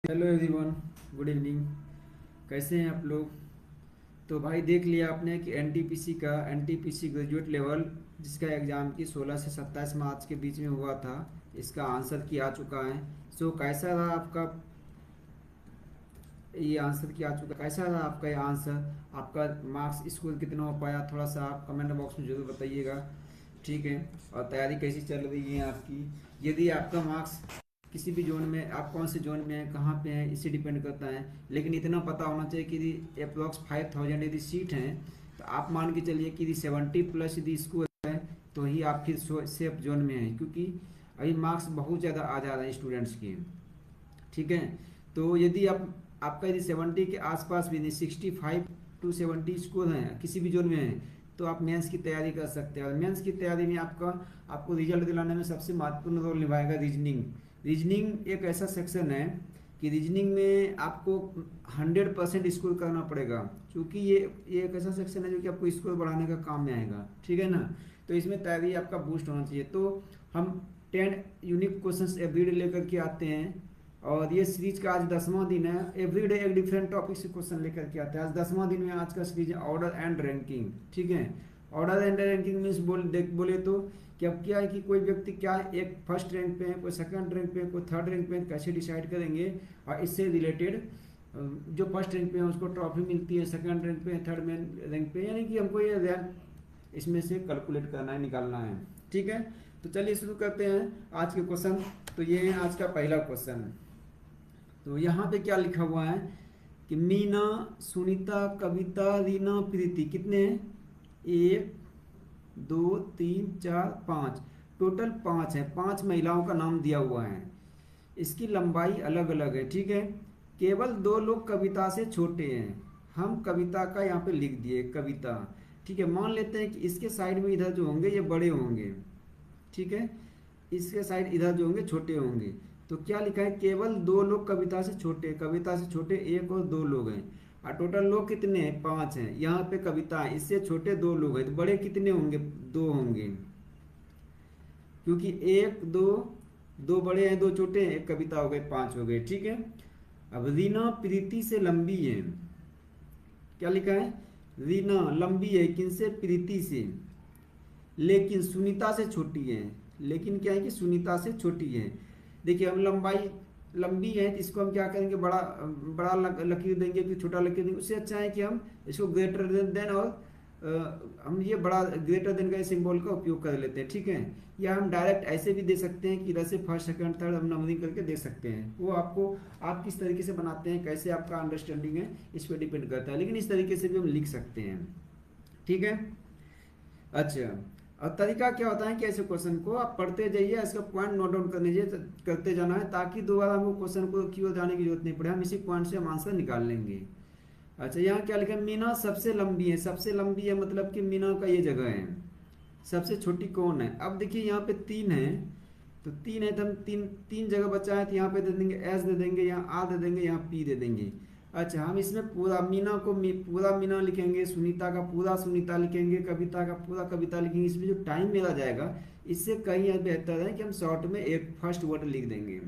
Hello everyone, good evening. कैसे हैं आप लोग? तो भाई देख लिया आपने कि एनटीपीसी ग्रेजुएट लेवल जिसका एग्ज़ाम की 16 से 27 मार्च के बीच में हुआ था, इसका आंसर की आ चुका है। सो कैसा रहा आपका ये आंसर की आ चुका कैसा रहा आपका ये आंसर? आपका मार्क्स स्कोर कितना हो पाया, थोड़ा सा आप कमेंट बॉक्स में ज़रूर बताइएगा। ठीक है। और तैयारी कैसी चल रही है आपकी? यदि आपका मार्क्स किसी भी जोन में, आप कौन से जोन में हैं, कहाँ पे हैं, इससे डिपेंड करता है। लेकिन इतना पता होना चाहिए कि यदि अप्रॉक्स 5000 यदि सीट हैं, तो आप मान के चलिए कि यदि 70 प्लस यदि स्कोर है, तो ही आप फिर सेफ जोन में हैं, क्योंकि अभी मार्क्स बहुत ज़्यादा आ जा रहे हैं स्टूडेंट्स के। ठीक है। तो यदि आप आपका यदि 70 के आसपास भी नहीं, 65 to 70 स्कोर हैं, किसी भी जोन में है, तो आप मेंस की तैयारी कर सकते हैं। और मेंस की तैयारी में आपको रिजल्ट दिलाने में सबसे महत्वपूर्ण रोल निभाएगा रीजनिंग। रीजनिंग एक ऐसा सेक्शन है कि रीजनिंग में आपको 100% स्कोर करना पड़ेगा, क्योंकि ये एक ऐसा सेक्शन है जो कि आपको स्कोर बढ़ाने का काम में आएगा। ठीक है ना? तो इसमें तैयारी आपका बूस्ट होना चाहिए। तो हम 10 यूनिक क्वेश्चंस एवरीडे लेकर के आते हैं, और ये सीरीज का आज 10वां दिन है। एवरीडे एक डिफरेंट टॉपिक से क्वेश्चन लेकर के आते हैं। आज 10वां दिन में आज का सीरीज है ऑर्डर एंड रैंकिंग। ठीक है। ऑर्डर एंड रैंकिंग मीन्स बोले तो कि अब क्या है कि कोई व्यक्ति क्या एक फर्स्ट रैंक पे है, कोई सेकंड रैंक पे है, कोई थर्ड रैंक पे है, कैसे डिसाइड करेंगे। और इससे रिलेटेड जो फर्स्ट रैंक पे है उसको ट्रॉफी मिलती है, सेकंड रैंक पे है, थर्ड में रैंक पे है, यानी कि हमको ये रैंक इसमें से कैलकुलेट करना है, निकालना है। ठीक है। तो चलिए शुरू करते हैं आज के क्वेश्चन। तो ये है आज का पहला क्वेश्चन। तो यहाँ पे क्या लिखा हुआ है कि मीना, सुनीता, कविता, रीना, प्रीति कितने हैं? 1 2 3 4 5, टोटल 5 है। 5 महिलाओं का नाम दिया हुआ है। इसकी लंबाई अलग अलग है। ठीक है। केवल 2 लोग कविता से छोटे हैं। हम कविता का यहाँ पे लिख दिए कविता। ठीक है। मान लेते हैं कि इसके साइड में इधर जो होंगे ये बड़े होंगे। ठीक है। इसके साइड इधर जो होंगे छोटे होंगे। तो क्या लिखा है? केवल 2 लोग कविता से छोटे, कविता से छोटे 1 और 2 लोग हैं। और टोटल लोग कितने हैं? 5 हैं। यहाँ पे कविता है, इससे छोटे 2 लोग हैं, तो बड़े कितने होंगे? 2 होंगे, क्योंकि एक दो, 2 बड़े हैं 2 छोटे हैं, एक कविता हो गए, 5 हो गए। ठीक है। अब रीना प्रीति से लंबी है। क्या लिखा है? रीना लंबी है किनसे? प्रीति से। लेकिन सुनीता से छोटी है। लेकिन क्या है कि सुनीता से छोटी है। देखिए हम लंबाई लंबी है तो इसको हम क्या करेंगे? बड़ा बड़ा लकीर देंगे कि छोटा लकीर देंगे? उससे अच्छा है कि हम इसको ग्रेटर देन और हम ये बड़ा ग्रेटर देन का सिंबल का उपयोग कर लेते हैं। ठीक है। या हम डायरेक्ट ऐसे भी दे सकते हैं कि इधर से फर्स्ट सेकंड थर्ड हम नंबरिंग करके दे सकते हैं। वो आपको आप किस तरीके से बनाते हैं, कैसे आपका अंडरस्टैंडिंग है, इस पर डिपेंड करता है। लेकिन इस तरीके से भी हम लिख सकते हैं। ठीक है। अच्छा। और तरीका क्या होता है कि ऐसे क्वेश्चन को आप पढ़ते जाइए, इसका पॉइंट नोट डाउन करने जाइए, करते जाना है, ताकि दोबारा हमको क्वेश्चन को की ओर जाने की जरूरत नहीं पड़े, हम इसी पॉइंट से हम आंसर निकाल लेंगे। अच्छा, यहाँ क्या लिखा है? मीना सबसे लंबी है। सबसे लंबी है मतलब कि मीना का ये जगह है। सबसे छोटी कौन है? अब देखिए यहाँ पे 3 है, तो 3 है तो हम तीन तीन जगह बचा है, तो यहाँ पे दे देंगे एस, दे देंगे यहाँ आ, दे देंगे यहाँ पी, दे देंगे। अच्छा, हम इसमें पूरा मीना को पूरा मीना लिखेंगे, सुनीता का पूरा सुनीता लिखेंगे, कविता का पूरा कविता लिखेंगे। इसमें जो टाइम मेरा जाएगा, इससे कहीं बेहतर है कि हम शॉर्ट में एक फर्स्ट वर्ड लिख देंगे।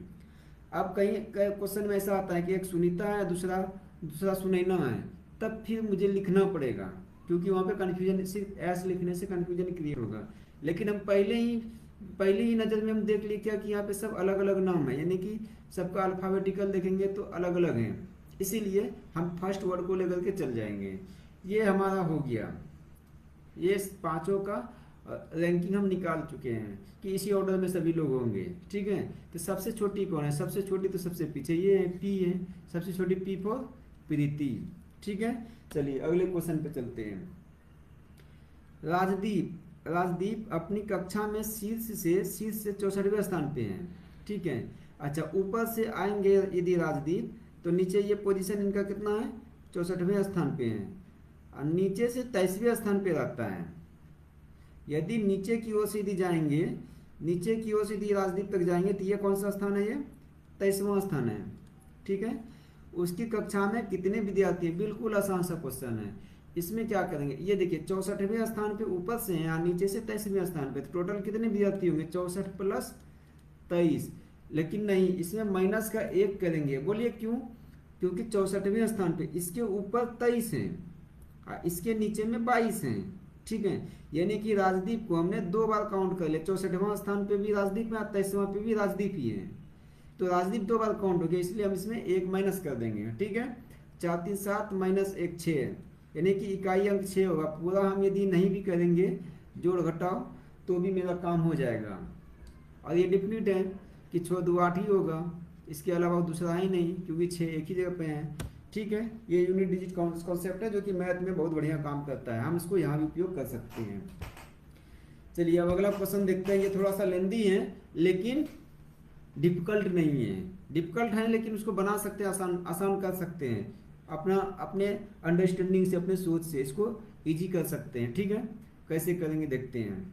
अब कहीं क्वेश्चन में ऐसा आता है कि एक सुनीता है, दूसरा दूसरा सुनैना है, तब फिर मुझे लिखना पड़ेगा, क्योंकि वहाँ पे कन्फ्यूजन, सिर्फ एस लिखने से कन्फ्यूजन क्रिएट होगा। लेकिन हम पहले ही नज़र में हम देख लिए क्या कि यहाँ पे सब अलग अलग नाम है, यानी कि सबका अल्फ़ाबेटिकल देखेंगे तो अलग अलग हैं। इसीलिए हम फर्स्ट वर्ड को लेकर के चल जाएंगे। ये हमारा हो गया। ये पांचों का रैंकिंग हम निकाल चुके हैं कि इसी ऑर्डर में सभी लोग होंगे। ठीक है। तो सबसे छोटी कौन है? सबसे छोटी तो सबसे पीछे ये है, पी है। सबसे छोटी पी फॉर प्रीति। ठीक है। चलिए अगले क्वेश्चन पे चलते हैं। राजदीप राजदीप अपनी कक्षा में शीर्ष से 64वें स्थान पे हैं। ठीक है। अच्छा, ऊपर से आएंगे यदि राजदीप, तो नीचे ये पोजीशन इनका कितना है? 64वें स्थान पे है। और नीचे से 23वें स्थान पे रहता है। यदि नीचे की ओर से यदि जाएंगे, नीचे की ओर से यदि राजदीप तक जाएंगे, तो ये कौन सा स्थान है? ये 23वां स्थान है। ठीक है। उसकी कक्षा में कितने विद्यार्थी हैं? बिल्कुल आसान सा क्वेश्चन है। इसमें क्या करेंगे? ये देखिए 64वें स्थान पे ऊपर से हैं और नीचे से 23वें स्थान पे, तो टोटल कितने विद्यार्थी होंगे? 64 प्लस 23। लेकिन नहीं, इसमें माइनस का 1 करेंगे। बोलिए क्यों? क्योंकि 64वें स्थान पे इसके ऊपर 23 हैं और इसके नीचे में 22 हैं। ठीक है, यानी कि राजदीप को हमने 2 बार काउंट कर लिया। 64वां स्थान पे भी राजदीप है और 23वां पे भी राजदीप ही है, तो राजदीप 2 बार काउंट हो गया, इसलिए हम इसमें 1 माइनस कर देंगे। ठीक है, 4 3 7 माइनस 1 6, यानी कि इकाई अंक 6 होगा। पूरा हम यदि नहीं भी करेंगे जोड़ घटाओ तो भी मेरा काम हो जाएगा। और ये डिफिनिट है कि 6 2 8 ही होगा, इसके अलावा दूसरा ही नहीं, क्योंकि 6 एक ही जगह पे हैं। ठीक है, ये यूनिट डिजिट कॉन्सेप्ट है जो कि मैथ में बहुत बढ़िया काम करता है, हम इसको यहाँ भी उपयोग कर सकते हैं। चलिए अब अगला क्वेश्चन देखते हैं। ये थोड़ा सा लेंदी है लेकिन डिफिकल्ट नहीं है। डिफिकल्ट है लेकिन उसको बना सकते हैं, आसान आसान कर सकते हैं। अपने अंडरस्टैंडिंग से, अपने सोच से इसको इजी कर सकते हैं। ठीक है, कैसे करेंगे देखते हैं।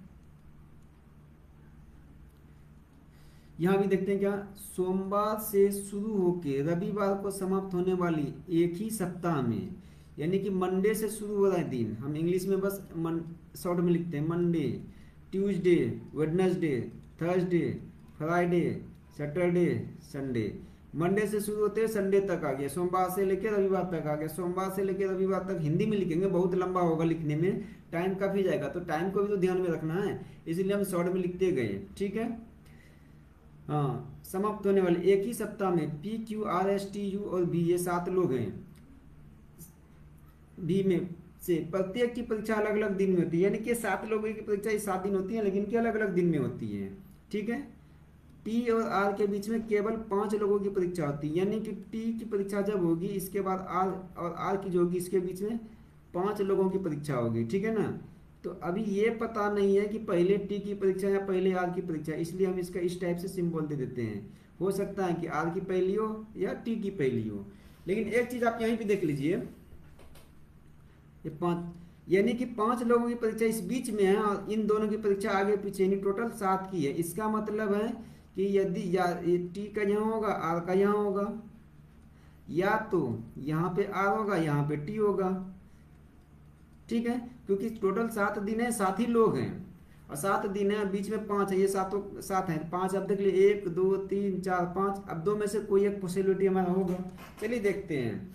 यहाँ भी देखते हैं क्या, सोमवार से शुरू होके रविवार को समाप्त होने वाली एक ही सप्ताह में, यानी कि मंडे से शुरू हो रहा है दिन, हम इंग्लिश में बस शॉर्ट में लिखते हैं Monday, Tuesday, Wednesday, Thursday, Friday, Saturday, Sunday. Monday से शुरू होते हैं संडे तक आ गया, सोमवार से लेकर रविवार तक आ गया। सोमवार से लेकर रविवार तक हिंदी में लिखेंगे, बहुत लंबा होगा लिखने में, टाइम काफी जाएगा, तो टाइम को भी तो ध्यान में रखना है, इसलिए हम शॉर्ट में लिखते गए। ठीक है, हाँ, समाप्त होने वाले एक ही सप्ताह में P Q R S T U और बी, ये 7 लोग हैं। बी में से प्रत्येक की परीक्षा अलग अलग दिन में होती है, यानी कि 7 लोगों की परीक्षा 7 दिन होती है, लेकिन कि अलग अलग दिन में होती है। ठीक है, टी और आर के बीच में केवल 5 लोगों की परीक्षा होती है, यानी कि टी की परीक्षा जब होगी इसके बाद आर, और आर की जो होगी इसके बीच में 5 लोगों की परीक्षा होगी। ठीक है ना, तो अभी ये पता नहीं है कि पहले टी की परीक्षा या पहले आर की परीक्षा, इसलिए हम इसका इस टाइप से सिंबल दे देते हैं। हो सकता है कि आर की पहली हो या टी की पहली हो, लेकिन एक चीज आप यहीं पे देख लीजिए, ये 5, यानी कि 5 लोगों की परीक्षा इस बीच में है और इन दोनों की परीक्षा आगे पीछे, यानी टोटल 7 की है। इसका मतलब है कि यदि या टी का यहाँ होगा, आर का यहाँ होगा, या तो यहाँ पे आर होगा, यहाँ पे टी होगा। ठीक है, क्योंकि टोटल 7 दिन है, 7 ही लोग हैं, और 7 दिन है, बीच में 5 है, ये सातों 7 हैं। 5 अब देख लिए, 1 2 3 4 5, अब 2 में से कोई एक पॉसिबिलिटी हमारा होगा। चलिए देखते हैं।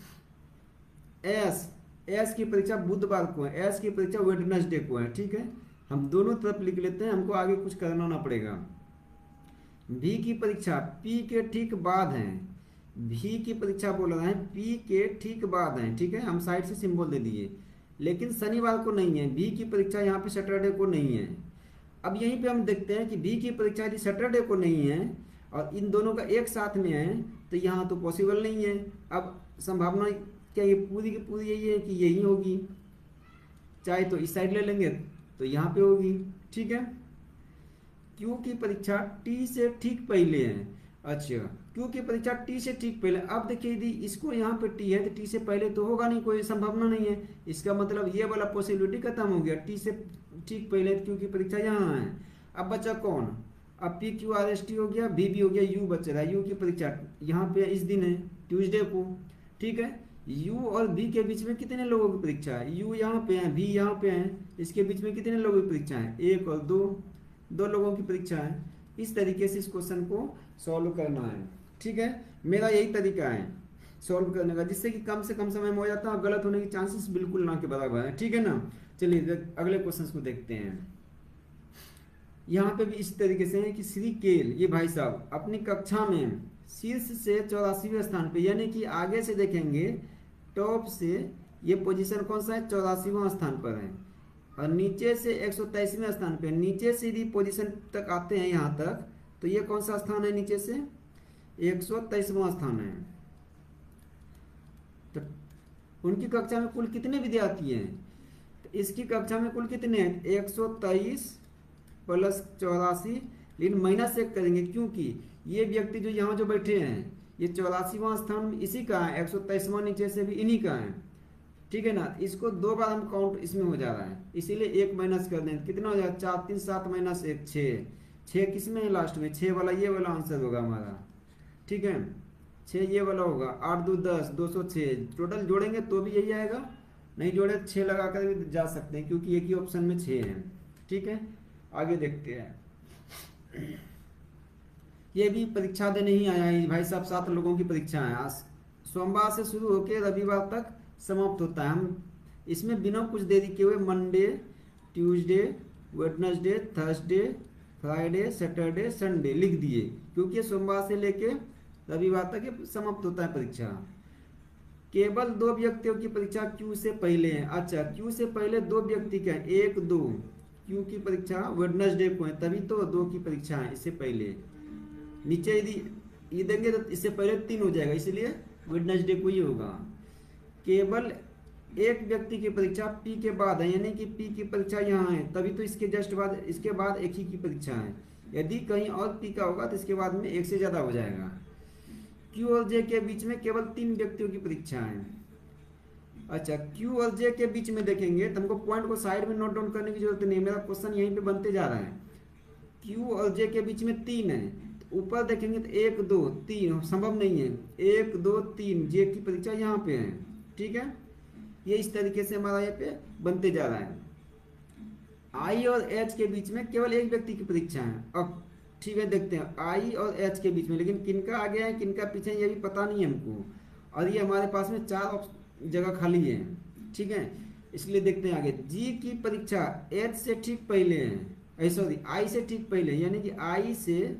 एस की परीक्षा बुधवार को है, एस की परीक्षा वेडनेसडे को है। ठीक है, हम दोनों तरफ लिख लेते हैं, हमको आगे कुछ करना ना पड़ेगा। भी की परीक्षा पी के ठीक बाद है, भी की परीक्षा बोल रहा है पी के ठीक बाद है। ठीक है, हम साइड से सिंबल दे दिए, लेकिन शनिवार को नहीं है, बी की परीक्षा यहाँ पे सैटरडे को नहीं है। अब यहीं पे हम देखते हैं कि बी की परीक्षा यदि सैटरडे को नहीं है और इन दोनों का एक साथ में है, तो यहाँ तो पॉसिबल नहीं है। अब संभावना क्या, ये पूरी की पूरी यही है कि यही होगी, चाहे तो इस साइड ले लेंगे तो यहाँ पे होगी। ठीक है, क्यू की परीक्षा टी से ठीक पहले है। अच्छा, क्यू की परीक्षा टी से ठीक पहले, अब देखिए यदि इसको यहाँ पे टी है तो टी से पहले तो होगा नहीं, कोई संभावना नहीं है। इसका मतलब ये वाला पॉसिबिलिटी खत्म हो गया, टी से ठीक पहले क्यू की परीक्षा यहाँ है। अब बचा कौन, अब P Q R S T हो गया, बी भी हो गया, यू बच रहा है। यू की परीक्षा यहाँ पे इस दिन है, ट्यूसडे को। ठीक है, यू और बी के बीच में कितने लोगों की परीक्षा है, यू यहाँ पे है, बी यहाँ पे है, इसके बीच में कितने लोगों की परीक्षा है, 1 और 2 लोगों की परीक्षा है। इस तरीके से इस क्वेश्चन को सॉल्व करना है। ठीक है, मेरा यही तरीका है सॉल्व करने का, जिससे कि कम से कम समय में हो जाता है और गलत होने के चांसेस बिल्कुल ना के बराबर है। ठीक है ना, चलिए अगले क्वेश्चन को देखते हैं। यहाँ पे भी इस तरीके से है कि श्री केल, ये भाई साहब अपनी कक्षा में शीर्ष से 84वें स्थान पे, यानी कि आगे से देखेंगे टॉप से ये पोजीशन कौन सा है, 84वां स्थान पर है, और नीचे से 123वें स्थान पे। नीचे से यदि पोजीशन तक आते हैं यहाँ तक, तो ये कौन सा स्थान है, नीचे से 123वां स्थान है। तो उनकी कक्षा में कुल कितने विद्यार्थी हैं, तो इसकी कक्षा में कुल कितने हैं, 123 प्लस 84, लेकिन माइनस 1 करेंगे, क्योंकि ये व्यक्ति जो यहाँ जो बैठे हैं ये 84वां स्थान इसी का है, 123वां नीचे से भी इन्हीं का है। ठीक है ना, इसको 2 बार हम काउंट इसमें हो जा रहा है, इसीलिए 1 माइनस कर दें, कितना हो जाएगा, 4 3 7 माइनस 1 6। 6 किस में है लास्ट में, 6 वाला, ये वाला आंसर होगा हमारा। ठीक है, 6 ये वाला होगा, 8 2 10, 206 टोटल जोड़ेंगे तो भी यही आएगा, नहीं जोड़े 6 लगा कर भी जा सकते हैं, क्योंकि एक ही ऑप्शन में 6 है। ठीक है, आगे देखते हैं। ये भी परीक्षा देने ही आया है भाई साहब, 7 लोगों की परीक्षा है। आज सोमवार से शुरू होकर रविवार तक समाप्त होता है। हम इसमें बिना कुछ देरी किए हुए Monday, Tuesday, Wednesday, Thursday, Friday, Saturday, Sunday लिख दिए, क्योंकि ये सोमवार से लेके रविवार तक ये समाप्त होता है परीक्षा। केवल 2 व्यक्तियों की परीक्षा क्यू से पहले है। अच्छा, क्यू से पहले 2 व्यक्ति क्या है, 1 2। क्यू की परीक्षा वेडनेसडे को है, तभी तो 2 की परीक्षा है इससे पहले। नीचे यदि ये देंगे तो इससे पहले 3 हो जाएगा, इसलिए वेडनेसडे को ही होगा। केवल एक व्यक्ति की परीक्षा पी के बाद है, यानी कि पी की परीक्षा यहाँ है, तभी तो इसके जस्ट बाद, इसके बाद एक ही की परीक्षा है। यदि कहीं और पी का होगा तो इसके बाद में एक से ज़्यादा हो जाएगा। क्यू और जे के बीच में केवल 3 व्यक्तियों की परीक्षा है। अच्छा, क्यू और जे के बीच में देखेंगे तो हमको पॉइंट को साइड में नोट डाउन करने की जरूरत नहीं है, मेरा क्वेश्चन यहीं पे बनते जा रहा है। क्यू और जे के बीच में 3 है, तो ऊपर देखेंगे तो 1 2 3 संभव नहीं है, 1 2 3 जे की परीक्षा यहाँ पे है। ठीक है, ये इस तरीके से हमारा यहाँ पे बनते जा रहा है। आई और एच के बीच में केवल एक व्यक्ति की परीक्षा है। अब ठीक है, देखते हैं आई और एच के बीच में, लेकिन किनका आगे है किनका पीछे है ये भी पता नहीं है हमको, और ये हमारे पास में 4 जगह खाली है। ठीक है, इसलिए देखते हैं आगे। जी की परीक्षा एच से ठीक पहले है, सॉरी आई से ठीक पहले, यानी कि आई से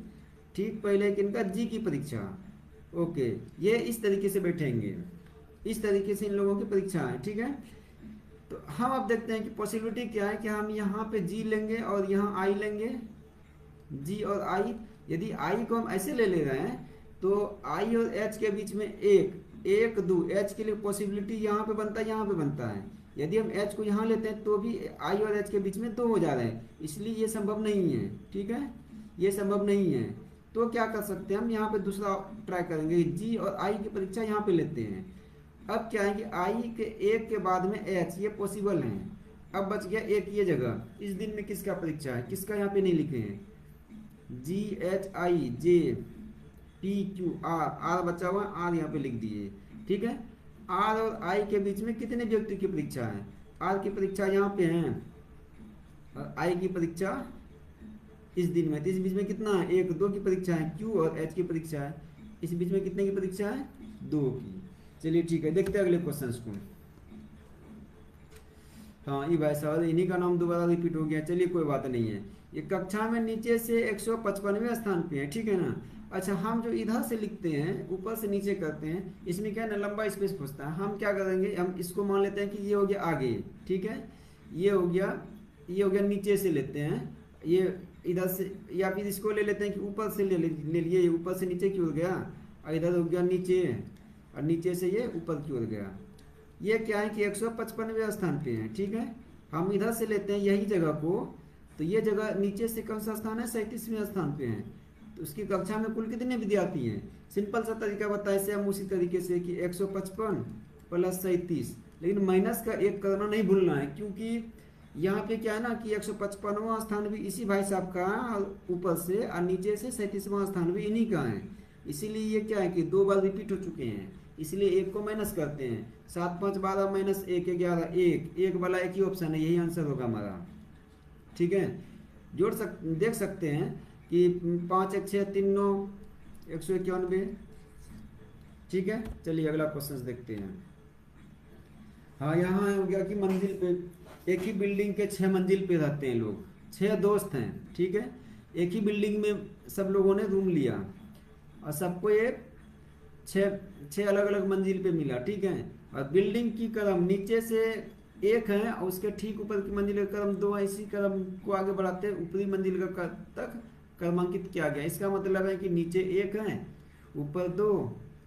ठीक पहले किनका, जी की परीक्षा। ओके, ये इस तरीके से बैठेंगे, इस तरीके से इन लोगों की परीक्षा है। ठीक है, तो हम अब देखते हैं कि पॉसिबिलिटी क्या है कि हम यहाँ पे जी लेंगे और यहाँ आई लेंगे, जी और आई। यदि आई को हम ऐसे ले रहे हैं तो आई और एच के बीच में 1 1 2, एच के लिए पॉसिबिलिटी यहाँ पे बनता है, यहाँ पे बनता है। यदि हम एच को यहाँ लेते हैं तो भी आई और एच के बीच में 2 हो जा रहे हैं, इसलिए ये संभव नहीं है। ठीक है, ये संभव नहीं है। तो क्या कर सकते हैं हम, यहाँ पे दूसरा ट्राई करेंगे, जी और आई की परीक्षा यहाँ पे लेते हैं। अब क्या है कि आई के 1 के बाद में एच, ये पॉसिबल है। अब बच गया एक ये जगह, इस दिन में किसका परीक्षा है, किसका यहाँ पे नहीं लिखे हैं, G H I J P Q R, R बचा हुआ है, आर यहाँ पे लिख दिए। ठीक है, आर और आई के बीच में कितने व्यक्ति की परीक्षा है, आर की परीक्षा यहाँ पे है और आई की परीक्षा इस दिन में, तो इस बीच में कितना है, 1 2 की परीक्षा है, क्यू और एच की परीक्षा है, इस बीच में कितने की परीक्षा है, 2 की। चलिए ठीक है, देखते हैं अगले क्वेश्चन को। हाँ, ये भाई साहब इन्हीं का नाम दोबारा रिपीट हो गया, चलिए कोई बात नहीं है। ये कक्षा में नीचे से 155वें स्थान पे है। ठीक है ना। अच्छा, हम जो इधर से लिखते हैं ऊपर से नीचे करते हैं, इसमें क्या है ना, लंबा स्पेस पूछता है। हम क्या करेंगे, हम इसको मान लेते हैं कि ये हो गया आगे। ठीक है, ये हो गया, ये हो गया नीचे से लेते हैं, ये इधर से, या फिर इसको ले लेते हैं कि ऊपर से ले लिए, ऊपर से नीचे की ओर गया और इधर हो गया नीचे, और नीचे से ये ऊपर की ओर गया। ये क्या है कि 155वें स्थान पे है। ठीक है, हम इधर से लेते हैं यही जगह को, तो ये जगह नीचे से कौन सा स्थान है, 37वें स्थान पे है। तो उसकी कक्षा में कुल कितने विद्यार्थी हैं, सिंपल सा तरीका बताया से हम उसी तरीके से कि 155 + 37, लेकिन माइनस का 1 करना नहीं भूलना है, क्योंकि यहाँ पे क्या है ना कि 155वां स्थान भी इसी भाई साहब का है, और ऊपर से और नीचे से 37वां स्थान भी इन्हीं का है। इसीलिए ये क्या है कि 2 बार रिपीट हो चुके हैं, इसलिए 1 को माइनस करते हैं। 7 5 12 -1 11, 1 वाला एक ही ऑप्शन है, यही आंसर होगा हमारा। ठीक है, देख सकते हैं कि 5 1 6 3 9 191। ठीक है, चलिए अगला क्वेश्चन देखते हैं। हाँ, यहाँ हो गया कि मंजिल पे, एक ही बिल्डिंग के 6 मंजिल पे रहते हैं लोग, 6 दोस्त हैं। ठीक है, एक ही बिल्डिंग में सब लोगों ने रूम लिया और सबको ये 6 अलग अलग मंजिल पे मिला। ठीक है, और बिल्डिंग की क्रम नीचे से 1 है और उसके ठीक ऊपर की मंजिल का क्रम 2 है। इसी क्रम को आगे बढ़ाते ऊपरी मंजिल का तक क्रमांकित किया गया। इसका मतलब है कि नीचे 1 है, ऊपर 2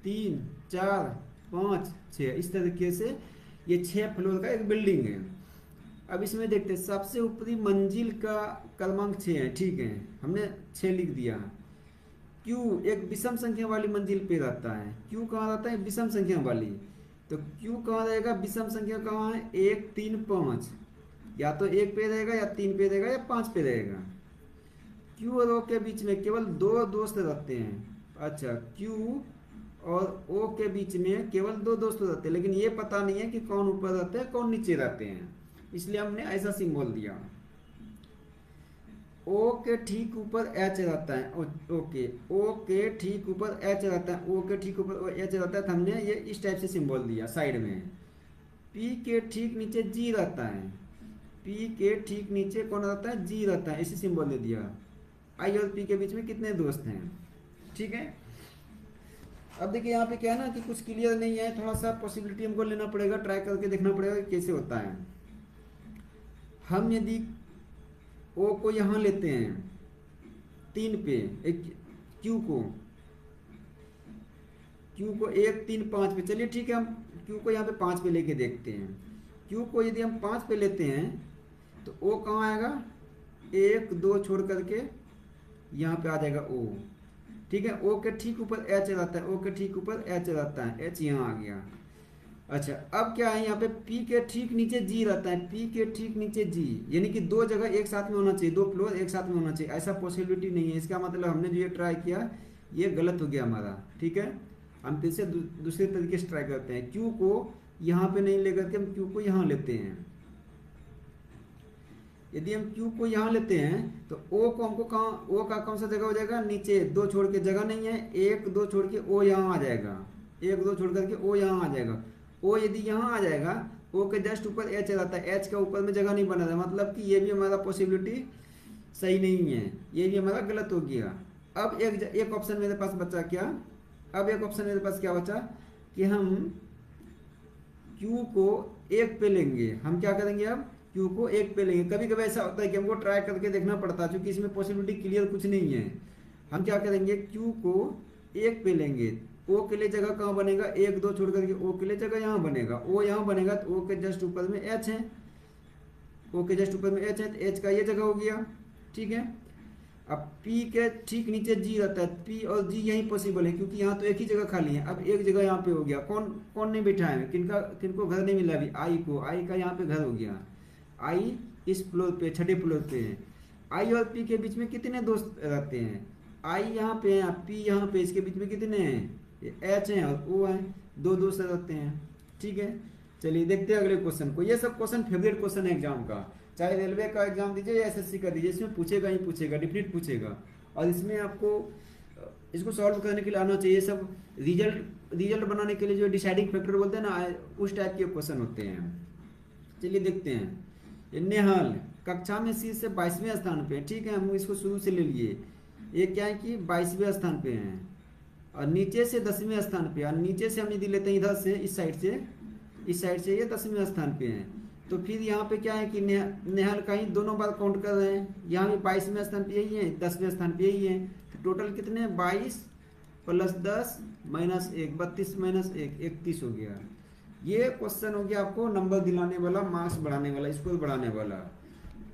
3 4 5 6, इस तरीके से ये 6 फ्लोर का एक बिल्डिंग है। अब इसमें देखते हैं, सबसे ऊपरी मंजिल का क्रमांक 6 है। ठीक है, हमने 6 लिख दिया। क्यू एक विषम संख्या वाली मंजिल पे रहता है। क्यू कहाँ रहता है, विषम संख्या वाली। तो क्यू कहाँ रहेगा, विषम संख्या कहाँ है, 1 3 5, या तो 1 पे रहेगा या 3 पे रहेगा या 5 पे रहेगा। क्यू और ओ के बीच में केवल 2 दोस्त रहते हैं। अच्छा, क्यू और ओ के बीच में केवल 2 दोस्त रहते हैं, लेकिन ये पता नहीं है कि कौन ऊपर रहते हैं कौन नीचे रहते हैं, इसलिए हमने ऐसा सिंबल दिया। ओ के ठीक ऊपर एच रहता है। ओके, ओ के ठीक ऊपर एच रहता है, ओ के ठीक ऊपर एच रहता है, तो हमने ये इस टाइप से सिंबल दिया साइड में। पी के ठीक नीचे जी रहता है, पी के ठीक नीचे कौन रहता है, जी रहता है, इसी सिंबल दे दिया। आई और पी के बीच में कितने दोस्त हैं, ठीक है। अब देखिए यहाँ पे क्या है ना कि कुछ क्लियर नहीं है, थोड़ा सा पॉसिबिलिटी हमको लेना पड़ेगा, ट्राई करके देखना पड़ेगा कि कैसे होता है। हम यदि ओ को यहाँ लेते हैं 3 पे, एक क्यू को, क्यू को 1 3 5 पे, चलिए ठीक है, हम क्यू को यहाँ पे 5 पे लेके देखते हैं। क्यू को यदि हम 5 पे लेते हैं तो ओ कहाँ आएगा, 1 2 छोड़ करके यहाँ पे आ जाएगा ओ, ठीक है। ओ के ठीक ऊपर एच रहता है, ओ के ठीक ऊपर एच रहता है, एच यहाँ आ गया। अच्छा, अब क्या है यहाँ पे पी के ठीक नीचे जी रहता है, पी के ठीक नीचे जी, यानी कि दो जगह एक साथ में होना चाहिए, दो फ्लोर एक साथ में होना चाहिए, ऐसा पॉसिबिलिटी नहीं है। इसका मतलब हमने जो ये ट्राई किया ये गलत हो गया हमारा, ठीक है। हम फिर से दूसरे तरीके से ट्राई करते हैं। क्यू को यहाँ पे नहीं लेकर के हम क्यू को यहाँ लेते हैं। यदि हम क्यू को यहाँ लेते हैं तो ओ को हमको कहाँ, ओ का कौन सा जगह हो जाएगा, नीचे, 2 छोड़ के जगह नहीं है, 1 2 छोड़ के ओ यहाँ आ जाएगा, 1 2 छोड़ करके ओ यहाँ आ जाएगा। ओ यदि यहाँ आ जाएगा, ओ के जस्ट ऊपर एच रहता है, एच का ऊपर में जगह नहीं बना था, मतलब कि ये भी हमारा पॉसिबिलिटी सही नहीं है, ये भी हमारा गलत हो गया। अब एक ऑप्शन मेरे पास बचा क्या, अब एक ऑप्शन मेरे पास क्या बचा कि हम क्यू को 1 पे लेंगे। हम क्या करेंगे, अब क्यू को 1 पे लेंगे। कभी कभी ऐसा होता है कि हमको ट्राई करके देखना पड़ता है, क्योंकि इसमें पॉसिबिलिटी क्लियर कुछ नहीं है। हम क्या करेंगे, क्यू को 1 पे लेंगे, ओ के लिए जगह कहाँ बनेगा, 1 2 छोड़ करके ओ के लिए जगह यहाँ बनेगा, ओ यहाँ बनेगा, तो ओ के जस्ट ऊपर में एच है, ओ के जस्ट ऊपर में एच है, तो एच का ये जगह हो गया, ठीक है। अब पी के ठीक नीचे जी रहता है, पी और जी यही पॉसिबल है, क्योंकि यहाँ तो एक ही जगह खाली है। अब एक जगह यहाँ पे हो गया, कौन कौन नहीं बैठा है, किनको घर नहीं मिला अभी, आई को, आई का यहाँ पे घर हो गया, आई इस फ्लोर पे, छठे फ्लोर पे है। आई और पी के बीच में कितने दोस्त रहते हैं, आई यहाँ पे है, पी यहाँ पे, इसके बीच में कितने हैं, एच हैं और ओ है, 2 दोस्त रहते हैं, ठीक है। चलिए देखते हैं अगले क्वेश्चन को। ये सब क्वेश्चन फेवरेट क्वेश्चन है एग्जाम का, चाहे रेलवे का एग्जाम दीजिए या एसएससी का दीजिए, इसमें पूछेगा ही पूछेगा, डिफिनेट पूछेगा। और इसमें आपको इसको सॉल्व करने के लिए आना चाहिए। सब रिजल्ट बनाने के लिए जो डिसाइडिंग फैक्टर बोलते हैं ना, उस टाइप के क्वेश्चन होते हैं। चलिए देखते हैं। ये नेहाल कक्षा में सी से 22वें स्थान पे, ठीक है, हम इसको शुरू से ले लिए। ये क्या है कि 22वें स्थान पे हैं, और नीचे से 10वें स्थान पे, और नीचे से हम यदि लेते हैं इधर से, इस साइड से ये 10वें स्थान पे हैं। तो फिर यहाँ पे क्या है कि नेहाल का ही दोनों बार काउंट कर रहे हैं, यहाँ भी 22वें स्थान पे यही है, 10वें स्थान पे यही है, तो टोटल कितने, 22 + 10 - 1, 32 - 1, 31 हो गया। ये क्वेश्चन हो गया आपको नंबर दिलाने वाला, मार्क्स बढ़ाने वाला, स्कोर बढ़ाने वाला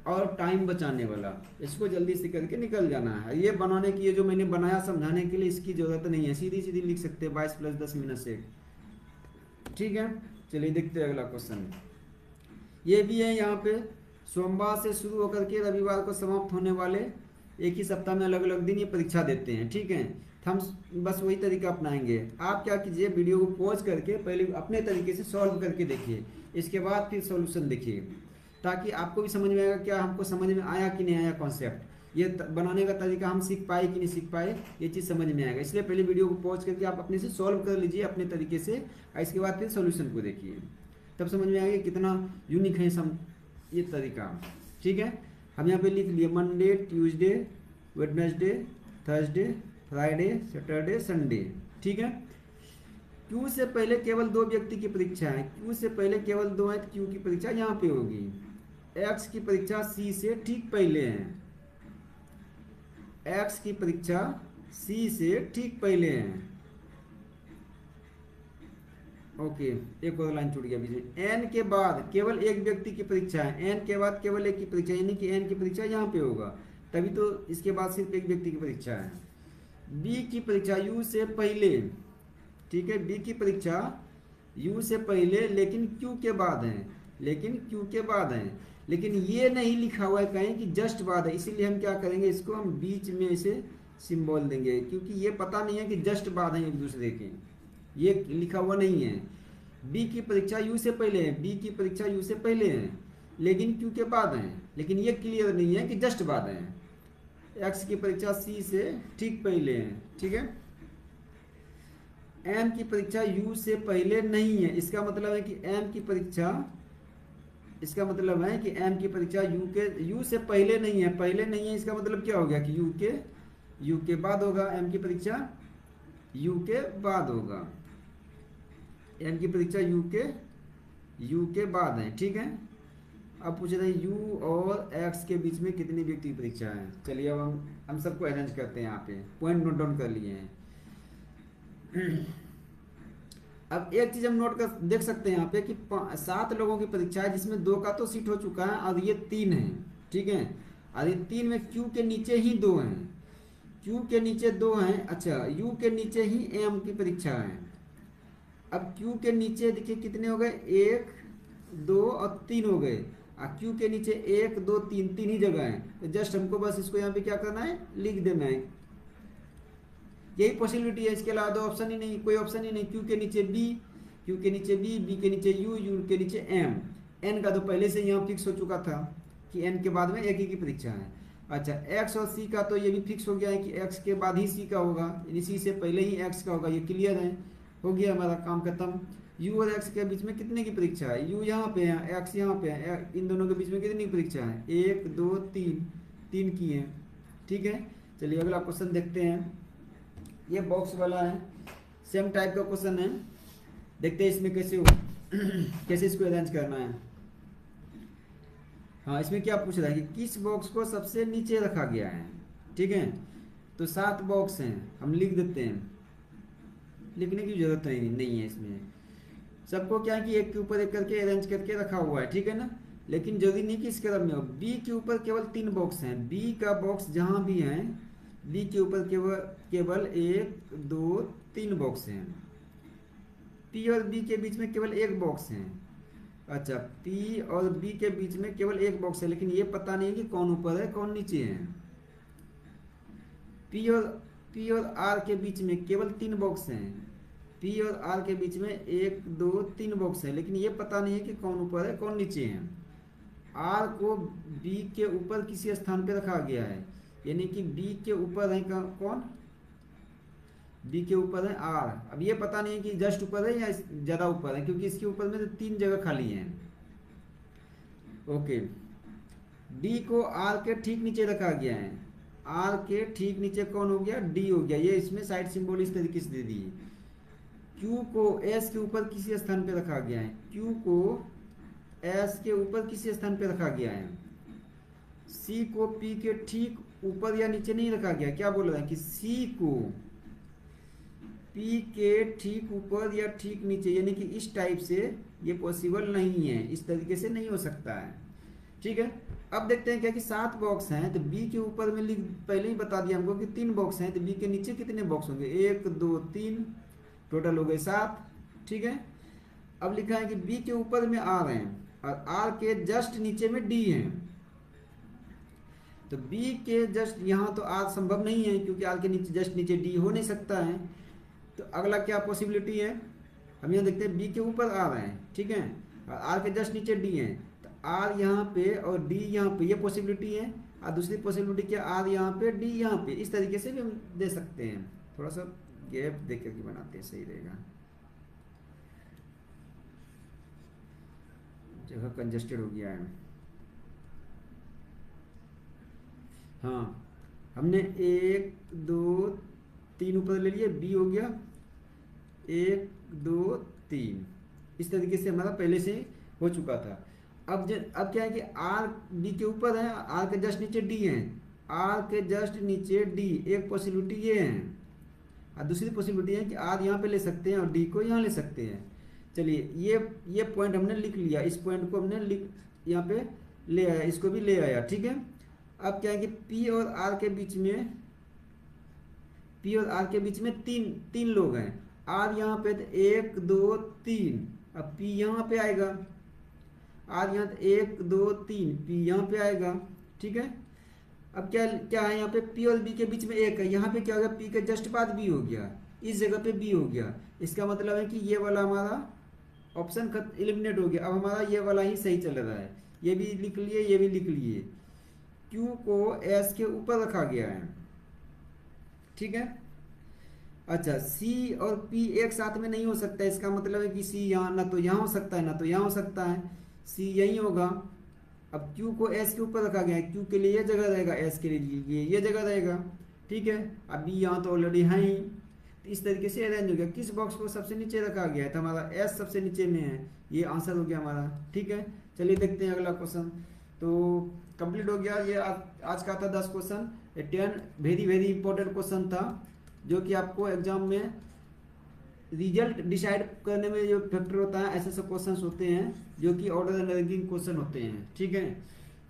और टाइम बचाने वाला। इसको जल्दी से करके निकल जाना है। ये बनाने की, ये जो मैंने बनाया समझाने के लिए, इसकी जरूरत नहीं है, सीधी सीधी लिख सकते हैं 22 + 10 - 1, ठीक है। चलिए देखते हैं अगला क्वेश्चन। ये भी है यहाँ पे, सोमवार से शुरू होकर के रविवार को समाप्त होने वाले एक ही सप्ताह में अलग अलग दिन ये परीक्षा देते हैं, ठीक है। हम बस वही तरीका अपनाएंगे। आप क्या कीजिए, वीडियो को पॉज करके पहले अपने तरीके से सॉल्व करके देखिए, इसके बाद फिर सॉल्यूशन देखिए, ताकि आपको भी समझ में आएगा क्या हमको समझ में आया कि नहीं आया कॉन्सेप्ट, ये बनाने का तरीका हम सीख पाए कि नहीं सीख पाए, ये चीज़ समझ में आएगा। इसलिए पहले वीडियो को पॉज करके आप अपने से सॉल्व कर लीजिए अपने तरीके से, और इसके बाद फिर सोल्यूशन को देखिए, तब समझ में आएगा कितना यूनिक है ये तरीका, ठीक है। हम यहाँ पे लिख लिए Monday, Tuesday, Wednesday, Thursday, Friday, Saturday, Sunday, ठीक है। क्यू से पहले केवल 2 व्यक्ति की परीक्षा है, क्यू से पहले केवल 2 है, क्यू की परीक्षा यहाँ पे होगी। एक्स की परीक्षा सी से ठीक पहले है, एक्स की परीक्षा सी से ठीक पहले है, ओके। एक और लाइन छूट गया बीच में। एन के बाद केवल एक व्यक्ति की परीक्षा है, एन के बाद केवल एक की परीक्षा, यानी कि एन की परीक्षा यहाँ पे होगा, तभी तो इसके बाद सिर्फ एक व्यक्ति की परीक्षा है। बी की परीक्षा यू से पहले, ठीक है, बी की परीक्षा यू से पहले लेकिन क्यू के बाद है, लेकिन ये नहीं लिखा हुआ है कहीं कि जस्ट बाद है, इसीलिए हम क्या करेंगे, इसको हम बीच में इसे सिंबल देंगे, क्योंकि ये पता नहीं है कि जस्ट बाद है एक दूसरे के, ये लिखा हुआ नहीं है। बी की परीक्षा यू से पहले है, बी की परीक्षा यू से पहले है लेकिन क्यू के बाद है, लेकिन ये क्लियर नहीं है कि जस्ट बाद है। एक्स की परीक्षा सी से ठीक पहले है, ठीक है। एम की परीक्षा यू से पहले नहीं है, इसका मतलब है कि एम की परीक्षा, इसका मतलब है कि एम की परीक्षा यू से पहले नहीं है, पहले नहीं है इसका मतलब क्या हो गया कि यू के बाद होगा, एम की परीक्षा यू के बाद होगा, एम की परीक्षा यू के बाद है, ठीक है। अब पूछ रहे हैं यू और एक्स के बीच में कितनी व्यक्ति की परीक्षा है। चलिए अब हम सबको अरेंज करते हैं, यहाँ पे पॉइंट नोट डाउन कर लिए हैं। अब एक चीज हम नोट कर देख सकते हैं यहाँ पे कि 7 लोगों की परीक्षा है, जिसमें 2 का तो सीट हो चुका है और ये 3 है, ठीक है। और ये 3 में क्यू के नीचे ही 2 हैं, क्यू के नीचे 2 हैं, अच्छा यू के नीचे ही एम की परीक्षा है। अब क्यू के नीचे देखिए कितने हो गए, 1 2 और 3 हो गए, और क्यू के नीचे 1 2 3 तीन ही जगह है, तो जस्ट हमको बस इसको यहाँ पे क्या करना है, लिख देना है। यही पॉसिबिलिटी है, इसके अलावा 2 ऑप्शन ही नहीं, कोई ऑप्शन ही नहीं। क्यू के नीचे बी, क्यू के नीचे बी के नीचे यू के नीचे एम। एन का तो पहले से यहाँ फिक्स हो चुका था कि एन के बाद में एक ही की परीक्षा है। अच्छा एक्स और सी का तो ये भी फिक्स हो गया है कि एक्स के बाद ही सी का होगा, यानी सी से पहले ही एक्स का होगा, ये क्लियर है, हो गया हमारा काम खत्म। यू और एक्स के बीच में कितने की परीक्षा है, यू यहाँ पे है, एक्स यहाँ पे है, इन दोनों के बीच में कितनी परीक्षा है, 1 2 3, 3 की है, ठीक है। चलिए अगला क्वेश्चन देखते हैं, ये बॉक्स वाला है, सेम टाइप का क्वेश्चन है, देखते हैं इसमें कैसे हो कैसे इसको अरेंज करना है। हाँ इसमें क्या पूछ रहा है कि किस बॉक्स को सबसे नीचे रखा गया है, ठीक है। तो 7 बॉक्स हैं, हम लिख देते हैं, लिखने की जरूरत नहीं है इसमें, सबको क्या है कि एक के ऊपर एक करके अरेंज करके रखा हुआ है, ठीक है ना। लेकिन जरूरी नहीं कि इस क्रम में हो। बी के ऊपर केवल 3 बॉक्स हैं, बी का बॉक्स जहां भी है, बी के ऊपर केवल 1 2 3 बॉक्स हैं। पी और बी के बीच में केवल 1 बॉक्स है। अच्छा पी और बी के बीच में केवल 1 बॉक्स है, लेकिन ये पता नहीं कि कौन ऊपर है कौन नीचे है। पी और आर के बीच में केवल 3 बॉक्स हैं, पी और आर के बीच में 1 2 3 बॉक्स है, लेकिन ये पता नहीं है कि कौन ऊपर है कौन नीचे है। आर को बी के ऊपर किसी स्थान पे रखा गया है, यानी कि बी के ऊपर है कौन, बी के ऊपर है आर। अब ये पता नहीं है कि जस्ट ऊपर है या ज्यादा ऊपर है, क्योंकि इसके ऊपर में तो 3 जगह खाली हैं। ओके डी को आर के ठीक नीचे रखा गया है, आर के ठीक नीचे कौन हो गया, डी हो गया, ये इसमें साइड सिंबल इस तरीके से दे दी। क्यू को एस के ऊपर किसी स्थान पे रखा गया है, क्यू को एस के ऊपर किसी स्थान पे रखा गया है। सी को पी के ठीक ऊपर या नीचे नहीं रखा गया, क्या बोल रहा है कि सी को पी के ठीक ऊपर या ठीक नीचे, यानी कि इस टाइप से ये पॉसिबल नहीं है, इस तरीके से नहीं हो सकता है, ठीक है। अब देखते हैं क्या कि 7 बॉक्स हैं, तो बी के ऊपर में पहले ही बता दिया हमको कि 3 बॉक्स हैं, तो बी के नीचे कितने बॉक्स होंगे, 1 2 3, टोटल हो गए 7, ठीक है। अब लिखा है कि बी के ऊपर में आर है और आर के जस्ट नीचे में डी है, तो बी के जस्ट यहाँ तो आर संभव नहीं है, क्योंकि आर के नीचे जस्ट नीचे डी हो नहीं सकता है। तो अगला क्या पॉसिबिलिटी है, हम यहाँ देखते हैं बी के ऊपर आर है, ठीक है, और आर के जस्ट नीचे डी है, तो आर यहाँ पे और डी यहाँ पे, ये पॉसिबिलिटी है। और दूसरी पॉसिबिलिटी क्या, आर यहाँ पे डी यहाँ पे, इस तरीके से भी हम दे सकते हैं। थोड़ा सा गैप देख करके बनाते हैं, सही रहेगा, जगह कंजेस्टेड हो गया है। हाँ हमने 1 2 3 ऊपर ले लिए, बी हो गया 1 2 3, इस तरीके से हमारा पहले से हो चुका था। अब क्या है कि आर बी के ऊपर है, आर के जस्ट नीचे डी है, आर के जस्ट नीचे डी, एक पॉसिबिलिटी ये है, और दूसरी पॉसिबिलिटी है कि आर यहाँ पे ले सकते हैं और डी को यहाँ ले सकते हैं। चलिए ये पॉइंट हमने लिख लिया, इस पॉइंट को हमने यहाँ पे ले आया, इसको भी ले आया, ठीक है। अब क्या है कि पी और आर के बीच में तीन लोग हैं, आर यहाँ पे 1 2 3, अब पी यहाँ पे आएगा, आर यहाँ 1 2 3, पी यहाँ पे आएगा, ठीक है। अब क्या है यहाँ पे पी और बी के बीच में 1 है, यहाँ पे क्या हो गया, पी के जस्ट बाद बी हो गया, इस जगह पे बी हो गया, इसका मतलब है कि ये वाला हमारा ऑप्शन एलिमिनेट हो गया। अब हमारा ये वाला ही सही चल रहा है, ये भी लिख लिए ये भी लिख लिए, क्यू को एस के ऊपर रखा गया है, ठीक है। अच्छा, सी और पी एक साथ में नहीं हो सकता, इसका मतलब है कि सी यहाँ ना तो यहाँ हो सकता है ना तो यहाँ हो सकता है, सी यही होगा। अब क्यू को एस के ऊपर रखा गया है, क्यू के लिए ये जगह रहेगा, एस के लिए ये जगह रहेगा, ठीक है। अभी यहाँ तो ऑलरेडी है ही, तो इस तरीके से अरेंज हो गया। किस बॉक्स को सबसे नीचे रखा गया है, तो हमारा एस सबसे नीचे में है, ये आंसर हो गया हमारा, ठीक है। चलिए देखते हैं अगला क्वेश्चन। तो कंप्लीट हो गया ये आज का था 10 question. 10 very very important question था, जो कि आपको एग्जाम में रिजल्ट डिसाइड करने में जो फैक्टर होता है, ऐसे ऐसे क्वेश्चंस होते हैं जो कि ऑर्डर एंड रैंकिंग क्वेश्चन होते हैं, ठीक है।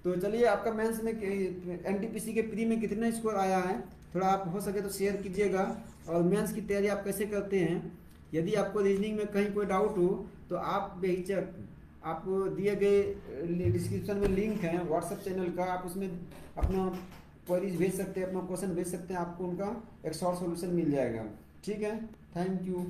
तो चलिए, आपका मेंस में एनटीपीसी के प्री में कितना स्कोर आया है, थोड़ा आप हो सके तो शेयर कीजिएगा। और मेंस की तैयारी आप कैसे करते हैं, यदि आपको रीजनिंग में कहीं कोई डाउट हो तो आप बेहिचक, आप दिए गए डिस्क्रिप्शन में लिंक है व्हाट्सएप चैनल का, आप उसमें अपना क्वेरीज भेज सकते हैं, अपना क्वेश्चन भेज सकते हैं, आपको उनका एक शॉर्ट सॉल्यूशन मिल जाएगा, ठीक है। Thank you.